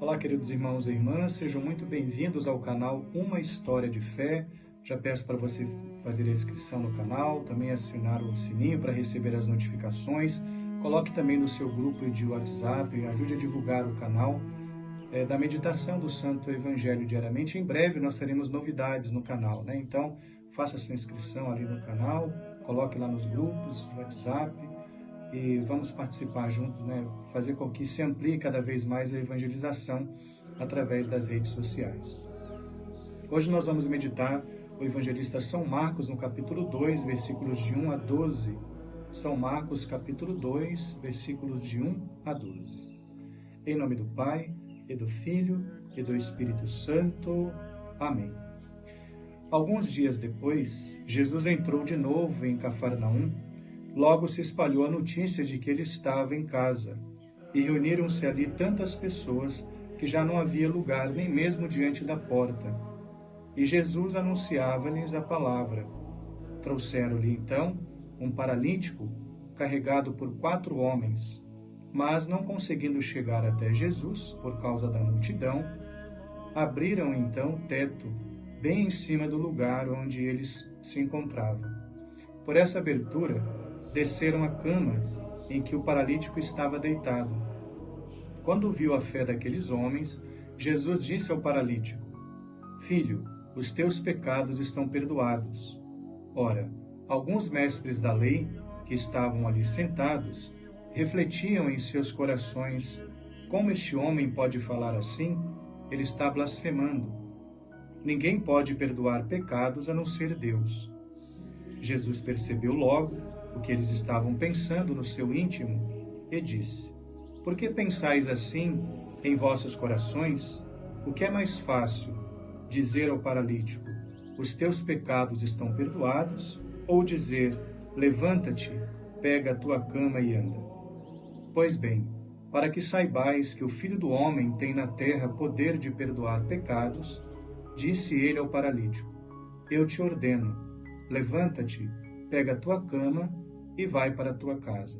Olá, queridos irmãos e irmãs, sejam muito bem-vindos ao canal Uma História de Fé. Já peço para você fazer a inscrição no canal, também assinar o sininho para receber as notificações. Coloque também no seu grupo de WhatsApp, ajude a divulgar o canal da meditação do Santo Evangelho diariamente. Em breve nós teremos novidades no canal, né? Então, faça sua inscrição ali no canal, coloque lá nos grupos do WhatsApp e vamos participar juntos, né? Fazer com que se amplie cada vez mais a evangelização através das redes sociais. Hoje nós vamos meditar o evangelista São Marcos no capítulo 2, versículos de 1 a 12. São Marcos, capítulo 2, versículos de 1 a 12. Em nome do Pai, e do Filho, e do Espírito Santo. Amém. Alguns dias depois, Jesus entrou de novo em Cafarnaum. Logo se espalhou a notícia de que ele estava em casa, e reuniram-se ali tantas pessoas que já não havia lugar nem mesmo diante da porta. E Jesus anunciava-lhes a palavra. Trouxeram-lhe então um paralítico, carregado por 4 homens, mas não conseguindo chegar até Jesus, por causa da multidão, abriram então o teto, bem em cima do lugar onde eles se encontravam. Por essa abertura, desceram a cama em que o paralítico estava deitado. Quando viu a fé daqueles homens, Jesus disse ao paralítico: Filho, os teus pecados estão perdoados. Ora, alguns mestres da lei, que estavam ali sentados, refletiam em seus corações: como este homem pode falar assim? Ele está blasfemando. Ninguém pode perdoar pecados a não ser Deus. Jesus percebeu logo o que eles estavam pensando no seu íntimo e disse: Por que pensais assim em vossos corações? O que é mais fácil, dizer ao paralítico: os teus pecados estão perdoados, ou dizer: levanta-te, pega a tua cama e anda? Pois bem, para que saibais que o Filho do Homem tem na terra poder de perdoar pecados, disse ele ao paralítico: Eu te ordeno, levanta-te, pega a tua cama e vai para a tua casa.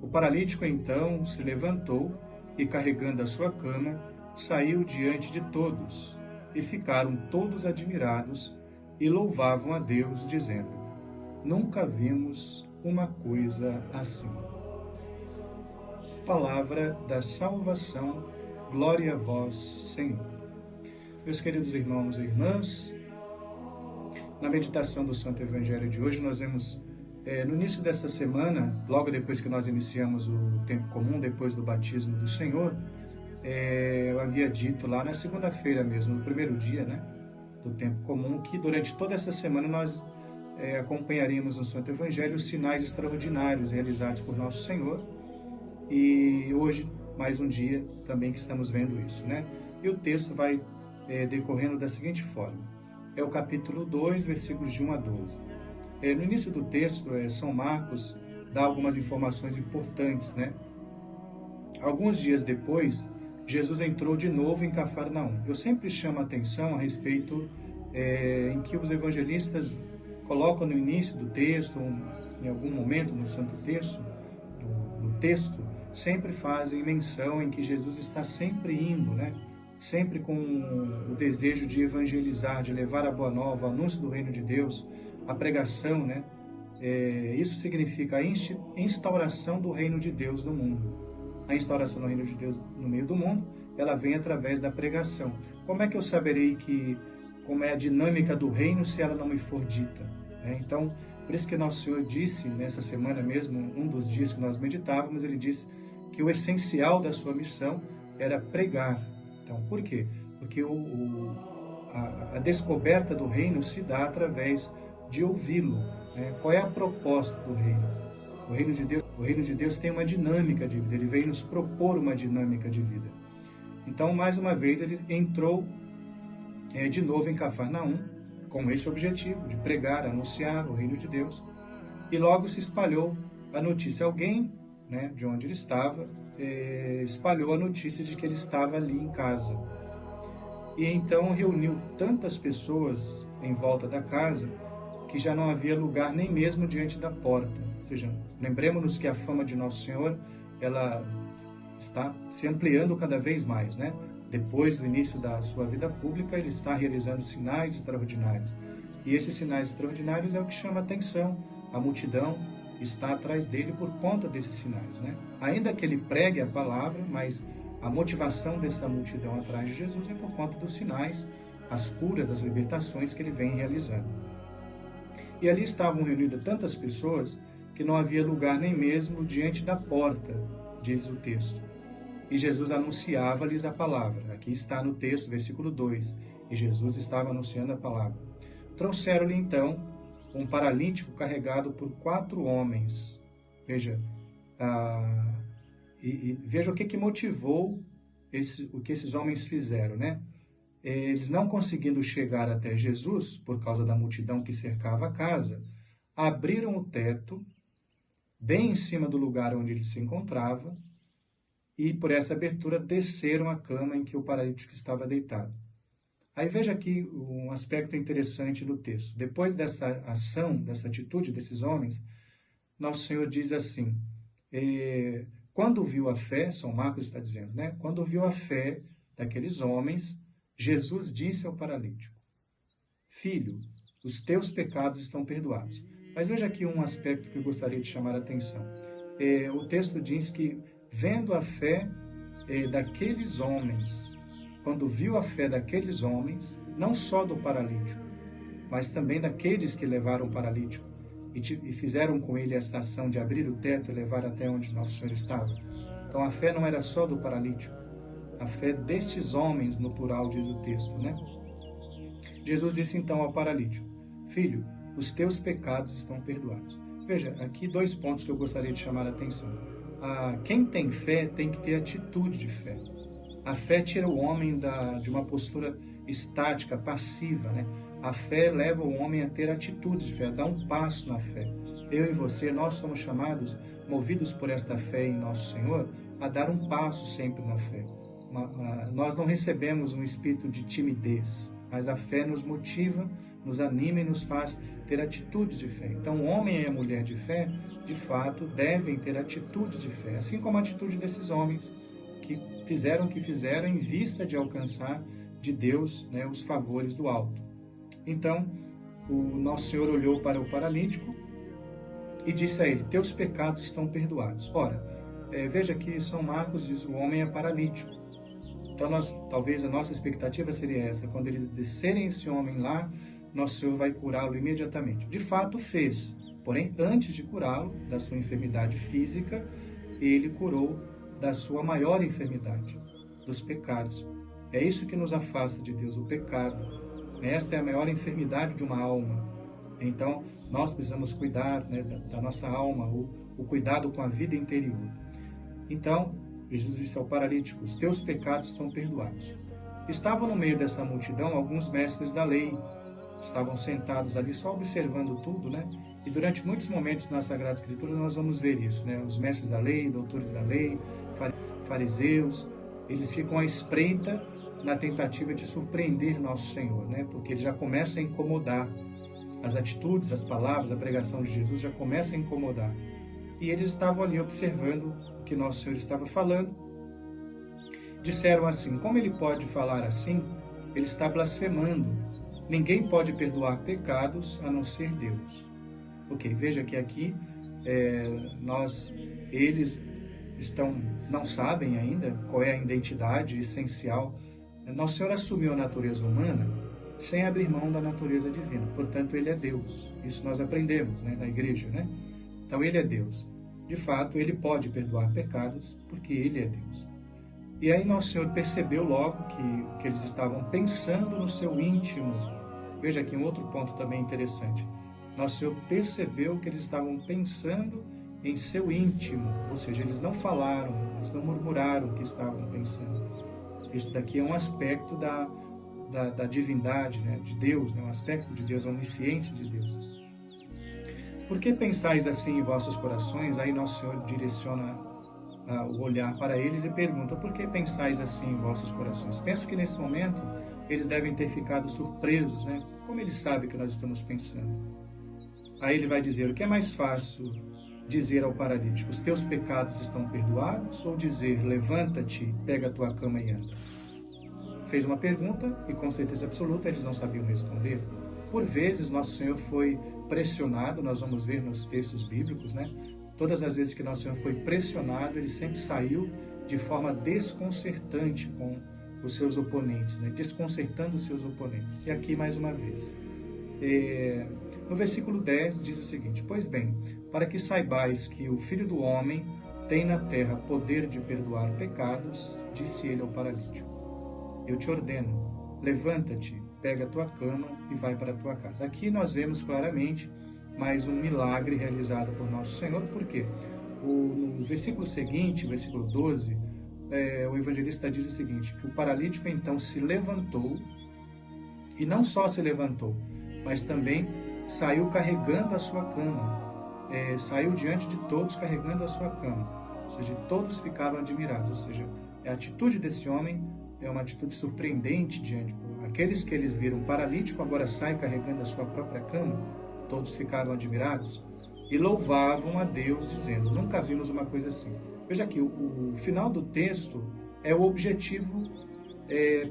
O paralítico então se levantou e, carregando a sua cama, saiu diante de todos, e ficaram todos admirados e louvavam a Deus, dizendo: Nunca vimos uma coisa assim. Palavra da salvação, glória a vós, Senhor. Meus queridos irmãos e irmãs, na meditação do Santo Evangelho de hoje, nós vemos, no início desta semana, logo depois que nós iniciamos o tempo comum, depois do batismo do Senhor, eu havia dito lá na segunda-feira mesmo, no primeiro dia, né, do tempo comum, que durante toda essa semana nós acompanharíamos no Santo Evangelho os sinais extraordinários realizados por Nosso Senhor. E hoje, mais um dia também que estamos vendo isso, né? E o texto vai decorrendo da seguinte forma. É o capítulo 2, versículos de 1 a 12. No início do texto, São Marcos dá algumas informações importantes, né? Alguns dias depois, Jesus entrou de novo em Cafarnaum. Eu sempre chamo a atenção a respeito em que os evangelistas colocam no início do texto, em algum momento no Santo Texto, no texto, sempre fazem menção em que Jesus está sempre indo, né? Sempre com o desejo de evangelizar, de levar a boa nova, o anúncio do reino de Deus, a pregação, né? Isso significa a instauração do reino de Deus no mundo. A instauração do reino de Deus no meio do mundo, ela vem através da pregação. Como é que eu saberei como é a dinâmica do reino se ela não me for dita? Então, por isso que Nosso Senhor disse, nessa semana mesmo, um dos dias que nós meditávamos, ele disse que o essencial da sua missão era pregar. Então, por quê? Porque a descoberta do reino se dá através de ouvi-lo. Né? Qual é a proposta do reino? O reino de Deus tem uma dinâmica de vida, ele veio nos propor uma dinâmica de vida. Então, mais uma vez, ele entrou de novo em Cafarnaum, com esse objetivo de pregar, anunciar o reino de Deus. E logo se espalhou a notícia. Alguém, né, de onde ele estava, espalhou a notícia de que ele estava ali em casa. E então reuniu tantas pessoas em volta da casa que já não havia lugar nem mesmo diante da porta. Ou seja, lembremos-nos que a fama de Nosso Senhor, ela está se ampliando cada vez mais, né? depois do início da sua vida pública, ele está realizando sinais extraordinários. E esses sinais extraordinários é o que chama a atenção. A multidão está atrás dele por conta desses sinais, né? Ainda que ele pregue a palavra, mas a motivação dessa multidão atrás de Jesus é por conta dos sinais, as curas, as libertações que ele vem realizando. E ali estavam reunidas tantas pessoas que não havia lugar nem mesmo diante da porta, diz o texto. E Jesus anunciava-lhes a palavra. Aqui está no texto, versículo 2. E Jesus estava anunciando a palavra. Trouxeram-lhe então um paralítico carregado por 4 homens. Veja, veja o que motivou o que esses homens fizeram, né? Eles não conseguindo chegar até Jesus, por causa da multidão que cercava a casa, abriram o teto, bem em cima do lugar onde ele se encontrava, e por essa abertura desceram a cama em que o paralítico estava deitado. Aí veja aqui um aspecto interessante do texto. Depois dessa ação, dessa atitude desses homens, nosso Senhor diz assim, quando viu a fé, São Marcos está dizendo, né? Quando viu a fé daqueles homens, Jesus disse ao paralítico, filho, os teus pecados estão perdoados. Mas veja aqui um aspecto que eu gostaria de chamar a atenção. O texto diz que, vendo a fé daqueles homens, quando viu a fé daqueles homens, não só do paralítico, mas também daqueles que levaram o paralítico e fizeram com ele essa ação de abrir o teto e levar até onde Nosso Senhor estava. Então a fé não era só do paralítico, a fé destes homens, no plural diz o texto, né? Jesus disse então ao paralítico, filho, os teus pecados estão perdoados. Veja, aqui 2 pontos que eu gostaria de chamar a atenção. Quem tem fé tem que ter atitude de fé. A fé tira o homem de uma postura estática, passiva, né? A fé leva o homem a ter atitude de fé, a dar um passo na fé. Eu e você, nós somos chamados, movidos por esta fé em Nosso Senhor, a dar um passo sempre na fé. Nós não recebemos um espírito de timidez, mas a fé nos motiva, nos anima e nos faz ter atitudes de fé. Então, o homem e a mulher de fé, de fato, devem ter atitudes de fé, assim como a atitude desses homens que fizeram o que fizeram em vista de alcançar de Deus, né, os favores do alto. Então, o Nosso Senhor olhou para o paralítico e disse a ele, teus pecados estão perdoados. Ora, veja que São Marcos diz, o homem é paralítico. Então, talvez a nossa expectativa seria essa, quando eles descerem esse homem lá, Nosso Senhor vai curá-lo imediatamente. De fato, fez. Porém, antes de curá-lo da sua enfermidade física, ele curou da sua maior enfermidade, dos pecados. É isso que nos afasta de Deus, o pecado. Esta é a maior enfermidade de uma alma. Então, nós precisamos cuidar, né, da nossa alma, o cuidado com a vida interior. Então, Jesus disse ao paralítico, os teus pecados estão perdoados. Estavam no meio dessa multidão alguns mestres da lei, estavam sentados ali só observando tudo, né? E durante muitos momentos na Sagrada Escritura nós vamos ver isso, né? Os mestres da lei, doutores da lei, fariseus, eles ficam à espreita na tentativa de surpreender Nosso Senhor, né? Porque ele já começa a incomodar. As atitudes, as palavras, a pregação de Jesus já começa a incomodar. E eles estavam ali observando o que Nosso Senhor estava falando. Disseram assim, como ele pode falar assim? Ele está blasfemando. Ninguém pode perdoar pecados a não ser Deus. Ok, veja que aqui eles não sabem ainda qual é a identidade essencial. Nosso Senhor assumiu a natureza humana sem abrir mão da natureza divina. Portanto, Ele é Deus. Isso nós aprendemos, né, na igreja, né? Então, Ele é Deus. De fato, Ele pode perdoar pecados porque Ele é Deus. E aí Nosso Senhor percebeu logo que eles estavam pensando no seu íntimo. Veja aqui um outro ponto também interessante. Nosso Senhor percebeu que eles estavam pensando em seu íntimo, ou seja, eles não falaram, eles não murmuraram o que estavam pensando. Isso daqui é um aspecto da divindade, né, de Deus, né, um aspecto de Deus, a onisciência de Deus. Por que pensais assim em vossos corações? Aí Nosso Senhor direciona o olhar para eles e pergunta, por que pensais assim em vossos corações? Penso que nesse momento eles devem ter ficado surpresos, né? Como ele sabe que nós estamos pensando? Aí ele vai dizer, o que é mais fácil dizer ao paralítico, os teus pecados estão perdoados? Ou dizer, levanta-te, pega a tua cama e anda? fez uma pergunta e com certeza absoluta eles não sabiam responder. Por vezes Nosso Senhor foi pressionado, nós vamos ver nos textos bíblicos, né? Todas as vezes que Nosso Senhor foi pressionado, ele sempre saiu de forma desconcertante com os seus oponentes, né? Desconcertando os seus oponentes. E aqui mais uma vez. No versículo 10 diz o seguinte: Pois bem, para que saibais que o Filho do Homem tem na terra poder de perdoar pecados, disse ele ao paralítico: Eu te ordeno, levanta-te, pega a tua cama e vai para a tua casa. Aqui nós vemos claramente mais um milagre realizado por Nosso Senhor, porque no versículo seguinte, versículo 12, o evangelista diz o seguinte, que o paralítico então se levantou, e não só se levantou, mas também saiu carregando a sua cama, saiu diante de todos carregando a sua cama, ou seja, todos ficaram admirados, ou seja, a atitude desse homem é uma atitude surpreendente diante aqueles que eles viram paralítico, agora sai carregando a sua própria cama, todos ficaram admirados e louvavam a Deus, dizendo: Nunca vimos uma coisa assim. Veja aqui, o final do texto é o objetivo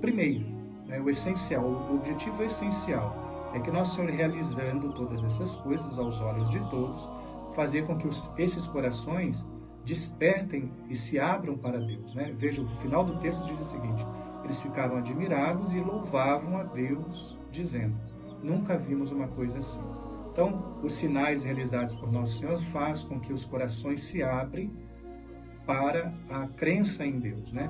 primeiro, né, o essencial. O objetivo essencial é que Nosso Senhor, realizando todas essas coisas aos olhos de todos, fazer com que esses corações despertem e se abram para Deus, né? Veja, o final do texto diz o seguinte: eles ficaram admirados e louvavam a Deus, dizendo: Nunca vimos uma coisa assim. Então, os sinais realizados por Nosso Senhor faz com que os corações se abrem para a crença em Deus, né?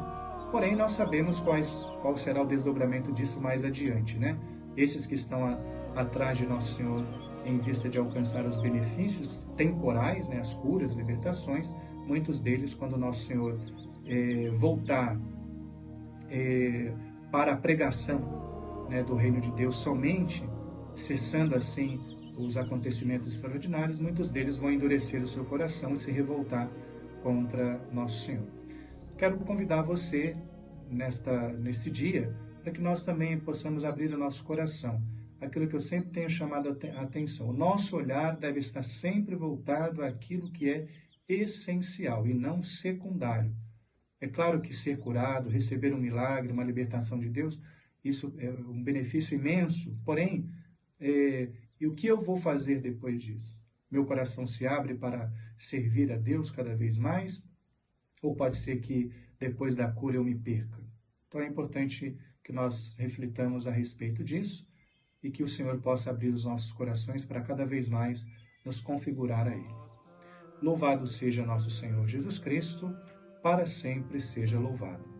Porém, nós sabemos qual será o desdobramento disso mais adiante, né? Esses que estão atrás de Nosso Senhor em vista de alcançar os benefícios temporais, né? As curas, libertações, muitos deles, quando Nosso Senhor voltar para a pregação, né, do reino de Deus, somente cessando assim os acontecimentos extraordinários, muitos deles vão endurecer o seu coração e se revoltar contra Nosso Senhor. Quero convidar você nesse dia para que nós também possamos abrir o nosso coração. Aquilo que eu sempre tenho chamado a atenção. O nosso olhar deve estar sempre voltado àquilo que é essencial e não secundário. É claro que ser curado, receber um milagre, uma libertação de Deus, isso é um benefício imenso. Porém, e o que eu vou fazer depois disso? Meu coração se abre para servir a Deus cada vez mais? Ou pode ser que depois da cura eu me perca? Então é importante que nós reflitamos a respeito disso e que o Senhor possa abrir os nossos corações para cada vez mais nos configurar a Ele. Louvado seja nosso Senhor Jesus Cristo, para sempre seja louvado.